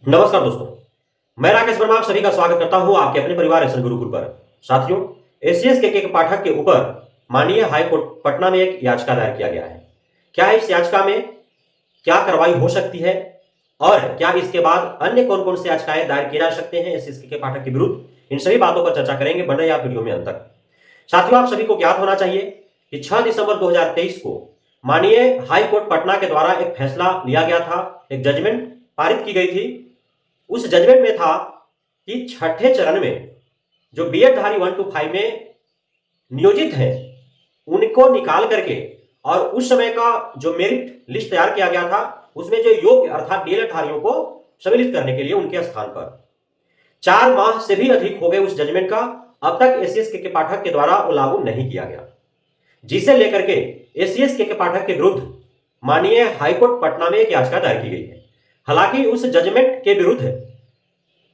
नमस्कार दोस्तों, मैं राकेश वर्मा आप सभी का स्वागत करता हूं आपके अपने परिवार एसएन गुरुकुल पर। साथियों, एसीएस के पाठक के ऊपर माननीय हाई कोर्ट पटना में एक याचिका दायर किया गया है। क्या है इस याचिका में, क्या कार्रवाई हो सकती है और क्या इसके बाद अन्य कौन कौन सी याचिकाएं दायर की जा सकते हैं एसीएस के पाठक के विरुद्ध, इन सभी बातों पर चर्चा करेंगे। बन रहे आप वीडियो में अंत तक। साथियों, आप सभी को ज्ञात होना चाहिए कि 6 दिसंबर 2023 को माननीय हाई कोर्ट पटना के द्वारा एक फैसला लिया गया था, एक जजमेंट पारित की गई थी। उस जजमेंट में था कि छठे चरण में जो बीएड धारी 1 to 5 में नियोजित हैं उनको निकाल करके और उस समय का जो मेरिट लिस्ट तैयार किया गया था उसमें जो योग्य अर्थात डीएलएड धारियों को सम्मिलित करने के लिए उनके स्थान पर 4 माह से भी अधिक हो गए उस जजमेंट का। अब तक एसीएस के पाठक के द्वारा वो लागू नहीं किया गया, जिसे लेकर के एसीएस के पाठक के विरुद्ध माननीय हाईकोर्ट पटना में एक याचिका दायर की गई है। हालांकि उस जजमेंट के विरुद्ध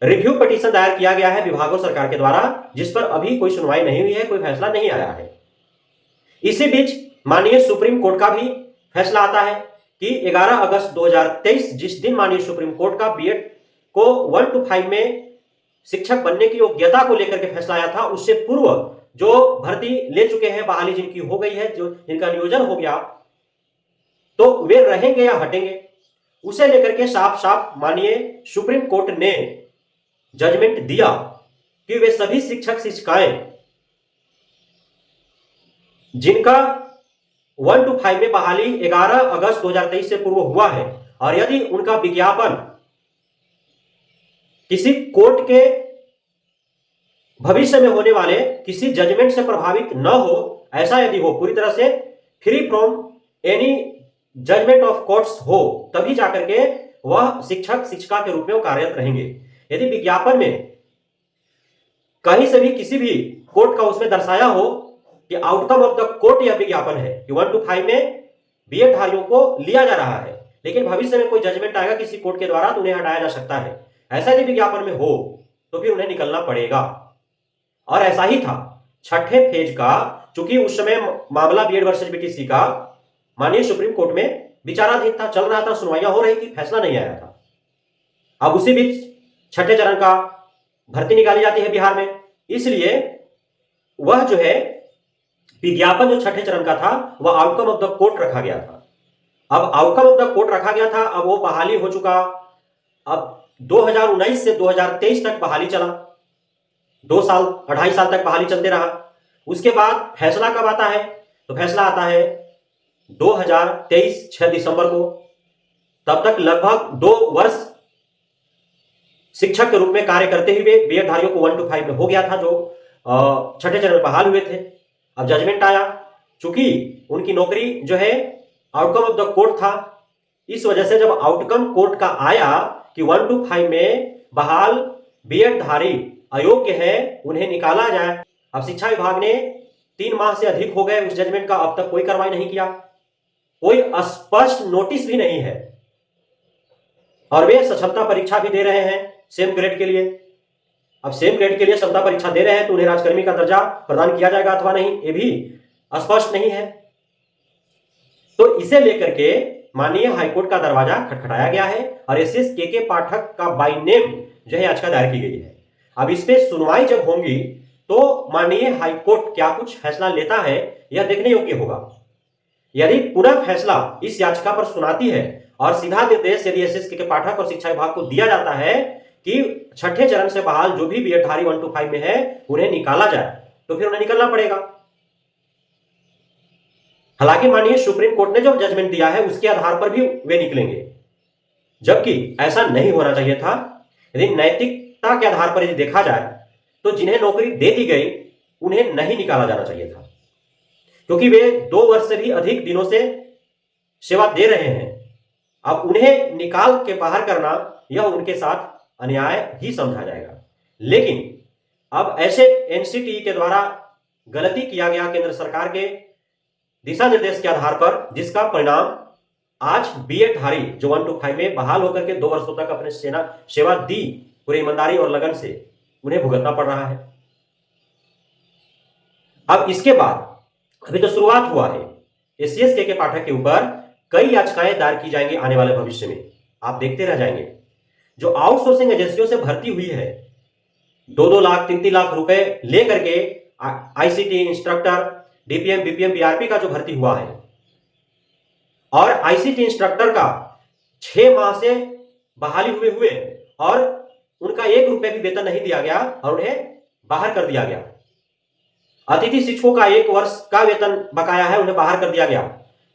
रिव्यू पिटीशन दायर किया गया है विभागों सरकार के द्वारा, जिस पर अभी कोई सुनवाई नहीं हुई है, कोई फैसला नहीं आया है। इसी बीच माननीय सुप्रीम कोर्ट का भी फैसला आता है कि 11 अगस्त 2023 जिस दिन माननीय सुप्रीम कोर्ट का बीएड को 1 to 5 में शिक्षक बनने की योग्यता को लेकर के फैसला आया था, उससे पूर्व जो भर्ती ले चुके हैं, बहाली जिनकी हो गई है, जो जिनका नियोजन हो गया, तो वे रहेंगे या हटेंगे, उसे लेकर के साफ साफ माननीय सुप्रीम कोर्ट ने जजमेंट दिया कि वे सभी शिक्षक शिक्षिकाएं जिनका 1 to 5 में बहाली 11 अगस्त 2023 से पूर्व हुआ है और यदि उनका विज्ञापन किसी कोर्ट के भविष्य में होने वाले किसी जजमेंट से प्रभावित न हो, ऐसा यदि हो, पूरी तरह से free from any judgment of courts हो, तभी जाकर के वह शिक्षक शिक्षिका के रूप में कार्यरत रहेंगे। यदि विज्ञापन में कहीं से भी किसी भी कोर्ट का उसमें दर्शाया हो कि आउटकम ऑफ द कोर्ट यह विज्ञापन है कि 1 to 5 में बीएड धारियों को लिया जा रहा है, लेकिन भविष्य में कोई जजमेंट आएगा किसी कोर्ट के द्वारा तो उन्हें हटाया जा सकता है, ऐसा यदि विज्ञापन में हो तो फिर उन्हें निकलना पड़ेगा। और ऐसा ही था छठे फेज का, चूंकि उस समय मामला बीएड वर्सेस बीटीसी का माननीय सुप्रीम कोर्ट में विचाराधीन था, चल रहा था, सुनवाइयां हो रही थी, फैसला नहीं आया था। अब उसी बीच छठे चरण का भर्ती निकाली जाती है बिहार में, इसलिए वह जो है विज्ञापन जो छठे चरण का था वह आउटकम ऑफ द कोर्ट रखा गया था। अब आउटकम ऑफ द कोर्ट रखा गया था, अब वो बहाली हो चुका। अब 2019 से 2023 तक बहाली चला, 2 साल 2.5 साल तक बहाली चलते रहा। उसके बाद फैसला कब आता है, तो फैसला आता है 2023 6 दिसंबर को। तब तक लगभग 2 वर्ष शिक्षक के रूप में कार्य करते हुए बीएड धारियों को 1 to 5 में हो गया था, जो छठे चरण में बहाल हुए थे। अब जजमेंट आया, चूंकि उनकी नौकरी जो है आउटकम ऑफ द कोर्ट था, इस वजह से जब आउटकम कोर्ट का आया कि 1 to 5 में बहाल बीएड धारी अयोग्य है, उन्हें निकाला जाए। अब शिक्षा विभाग ने 3 माह से अधिक हो गए उस जजमेंट का, अब तक कोई कार्रवाई नहीं किया, कोई स्पष्ट नोटिस भी नहीं है। और वे सक्षमता परीक्षा भी दे रहे हैं सेम ग्रेड के लिए। अब सेम ग्रेड के लिए क्षमता परीक्षा दे रहे हैं तो उन्हें राजकर्मी का दर्जा प्रदान किया जाएगा अथवा नहीं, ये भी स्पष्ट नहीं है। तो इसे लेकर के माननीय हाईकोर्ट का दरवाजा खटखटाया गया है और एसीएस के पाठक का बाय नेम जो है याचिका दायर की गई है। अब इस पे सुनवाई जब होंगी तो माननीय हाईकोर्ट क्या कुछ फैसला लेता है यह देखने योग्य होगा। यदि पुनः फैसला इस याचिका पर सुनाती है और सीधा निर्देश यदि एसीएस के पाठक और शिक्षा विभाग को दिया जाता है कि छठे चरण से बहाल जो भी बीएड धारी 1 to 5 में है उन्हें निकाला जाए, तो फिर उन्हें निकलना पड़ेगा। हालांकि माननीय सुप्रीम कोर्ट ने जो जजमेंट दिया है उसके आधार पर भी वे निकलेंगे, जबकि ऐसा नहीं होना चाहिए था। यदि नैतिकता के आधार पर यदि देखा जाए तो जिन्हें नौकरी दे दी गई उन्हें नहीं निकाला जाना चाहिए था, क्योंकि वे 2 वर्ष से भी अधिक दिनों से सेवा दे रहे हैं। अब उन्हें निकाल के बाहर करना यह उनके साथ अन्याय ही समझा जाएगा। लेकिन अब ऐसे एनसीटीई के द्वारा गलती किया गया केंद्र सरकार के दिशा निर्देश के आधार पर, जिसका परिणाम आज बीएड धारी जो 1 to 5 में बहाल होकर के 2 वर्षों तक अपने सेवा दी पूरी ईमानदारी और लगन से, उन्हें भुगतना पड़ रहा है। अब इसके बाद अभी तो शुरुआत हुआ है, एसीएस के पाठक के ऊपर कई याचिकाएं दायर की जाएंगी आने वाले भविष्य में, आप देखते रह जाएंगे। जो आउटसोर्सिंग एजेंसियों से भर्ती हुई है, 2-2 लाख 3-3 लाख रुपए लेकर के ICT instructor, DPM, BPM, BRP का जो भर्ती हुआ है, और आईसीटी इंस्ट्रक्टर का 6 माह से बहाली हुए हुए और उनका 1 रुपए भी वेतन नहीं दिया गया और उन्हें बाहर कर दिया गया। अतिथि शिक्षकों का 1 वर्ष का वेतन बकाया है, उन्हें बाहर कर दिया गया।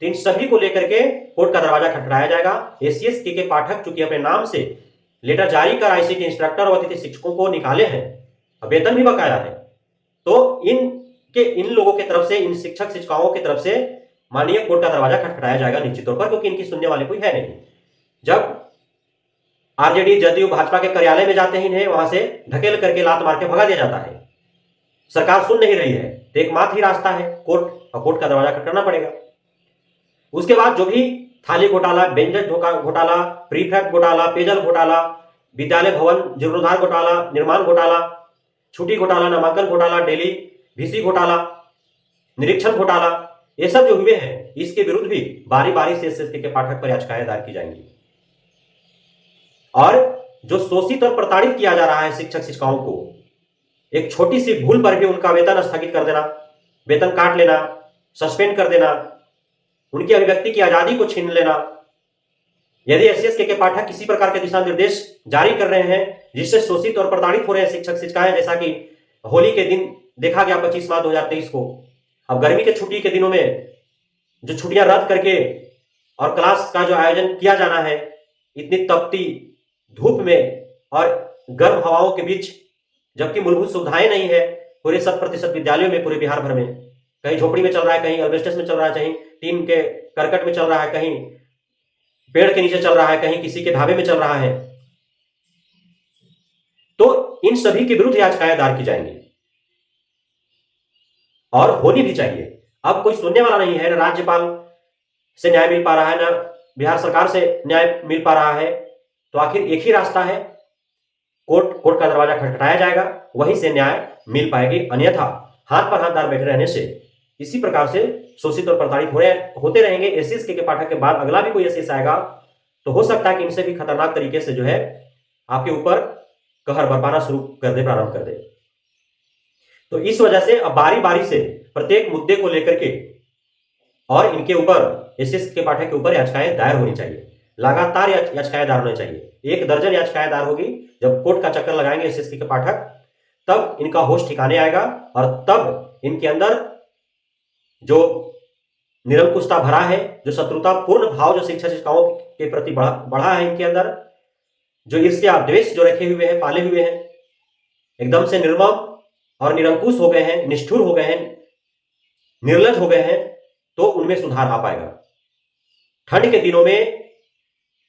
तो इन सभी को लेकर के कोर्ट का दरवाजा खटखटाया जाएगा। एसीएस के पाठक चूंकि अपने नाम से लेटर जारी कर आईसीटी इंस्ट्रक्टर और अतिथि शिक्षकों को निकाले हैं, वेतन भी बकाया है, तो इन लोगों की तरफ से, इन शिक्षक शिक्षिकाओं की तरफ से माननीय कोर्ट का दरवाजा खटखटाया जाएगा निश्चित तौर पर, क्योंकि इनकी सुनने वाले कोई है नहीं। जब आरजेडी, जदयू, भाजपा के कार्यालय में जाते ही इन्हें वहां से ढकेल करके लात मार के भगा दिया जाता है। सरकार सुन नहीं रही है, तो एकमात्र ही रास्ता है कोर्ट, और कोर्ट का दरवाजा खटखटाना पड़ेगा। उसके बाद जो भी थाली घोटाला, व्यंजन घोटाला, प्रीफैक्ट घोटाला, पेयजल घोटाला, विद्यालय भवन जीर्णोद्धार घोटाला, निर्माण घोटाला, छुट्टी घोटाला, नामांकन घोटाला, डेली वीसी घोटाला, निरीक्षण घोटाला, ये सब जो हुए हैं, इसके विरुद्ध भी बारी बारी से एसएसके के पाठक पर याचिकाएं दायर की जाएंगी। और जो शोषित और प्रताड़ित किया जा रहा है शिक्षक शिक्षिकाओं को, एक छोटी सी भूल पर भी उनका वेतन स्थगित कर देना, वेतन काट लेना, सस्पेंड कर देना, उनकी अभिव्यक्ति की आजादी को छीन लेना। यदि एसएसके के पाठक किसी प्रकार के दिशा निर्देश जारी कर रहे हैं जिससे शोषित और प्रताड़ित हो रहे हैं शिक्षक शिक्षिकाएं, जैसा कि होली के दिन देखा गया 25 मार्च 2023 को, अब गर्मी के छुट्टी के दिनों में जो छुट्टियां रद्द करके और क्लास का जो आयोजन किया जाना है, इतनी तपती धूप में और गर्म हवाओं के बीच, जबकि मूलभूत सुविधाएं नहीं है पूरे 100% विद्यालयों में, पूरे बिहार भर में, कहीं झोपड़ी में चल रहा है, कहीं एल्बेस्टस में चल रहा है, कहीं टीन के करकट में चल रहा है, कहीं पेड़ के नीचे चल रहा है, कहीं किसी के ढाबे में चल रहा है, तो इन सभी के विरुद्ध याचिकाएं दायर की जाएंगी और होनी भी चाहिए। अब कोई सुनने वाला नहीं है, ना राज्यपाल से न्याय मिल पा रहा है, ना बिहार सरकार से न्याय मिल पा रहा है, तो आखिर एक ही रास्ता है, कोर्ट का दरवाजा खटखटाया जाएगा, वहीं से न्याय मिल पाएगी। अन्यथा हाथ पर हाथ डाल बैठे रहने से इसी प्रकार से शोषित और प्रताड़ित होते रहेंगे। एसएसके के पाठक के बाद अगला भी कोई एसएस आएगा तो हो सकता है कि इनसे भी खतरनाक तरीके से जो है आपके ऊपर कहर बरपाना शुरू कर दे, प्रारंभ कर दे। तो इस वजह से अब बारी बारी से प्रत्येक मुद्दे को लेकर के और इनके ऊपर, एसएस के पाठक के ऊपर याचिकाएं दायर होनी चाहिए, लगातार याचिकाएं दायर होनी चाहिए। 1 दर्जन याचिकाएं दायर होगी। जब कोर्ट का चक्कर लगाएंगे एसएसके के पाठक, तब इनका होश ठिकाने आएगा और तब इनके अंदर जो निरंकुशता भरा है, जो शत्रुतापूर्ण भाव जो शिक्षक शिक्षिकाओं के प्रति बढ़ा है, इनके अंदर जो ईर्ष्या द्वेष जो रखे हुए हैं, पाले हुए हैं, एकदम से निर्मम और निरंकुश हो गए हैं, निष्ठुर हो गए हैं, निर्लज हो गए हैं, तो उनमें सुधार आ पाएगा। ठंड के दिनों में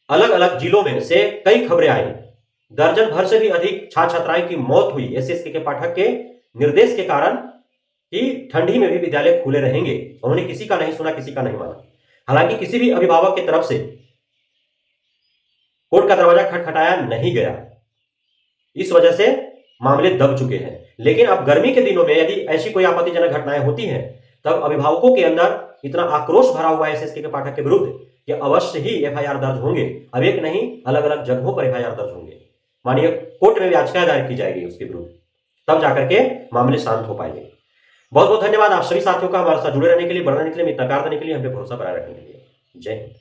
अलग अलग जिलों में से कई खबरें आई, दर्जन भर से भी अधिक छात्र छात्राएं की मौत हुई एसएसके के पाठक के निर्देश के कारण कि ठंडी में भी विद्यालय खुले रहेंगे। उन्होंने किसी का नहीं सुना, किसी का नहीं माना। हालांकि किसी भी अभिभावक की तरफ से कोर्ट का दरवाजा खटखटाया नहीं गया, इस वजह से मामले दब चुके हैं। लेकिन अब गर्मी के दिनों में यदि ऐसी कोई आपत्तिजनक घटनाएं होती हैं, तब अभिभावकों के अंदर इतना आक्रोश भरा हुआ है एसएसके के पाठक के विरुद्ध कि अवश्य ही एफआईआर दर्ज होंगे। अब एक नहीं, अलग अलग जगहों पर एफआईआर दर्ज होंगे, माननीय कोर्ट में याचिका दायर की जाएगी उसके विरुद्ध, तब जाकर के मामले शांत हो पाएंगे। बहुत बहुत धन्यवाद आप सभी साथियों का हमारे साथ जुड़े रहने के लिए, बढ़ने के लिए, मित्रकार देने के लिए, हम पे भरोसा बनाए रखने के लिए। जय हिंद।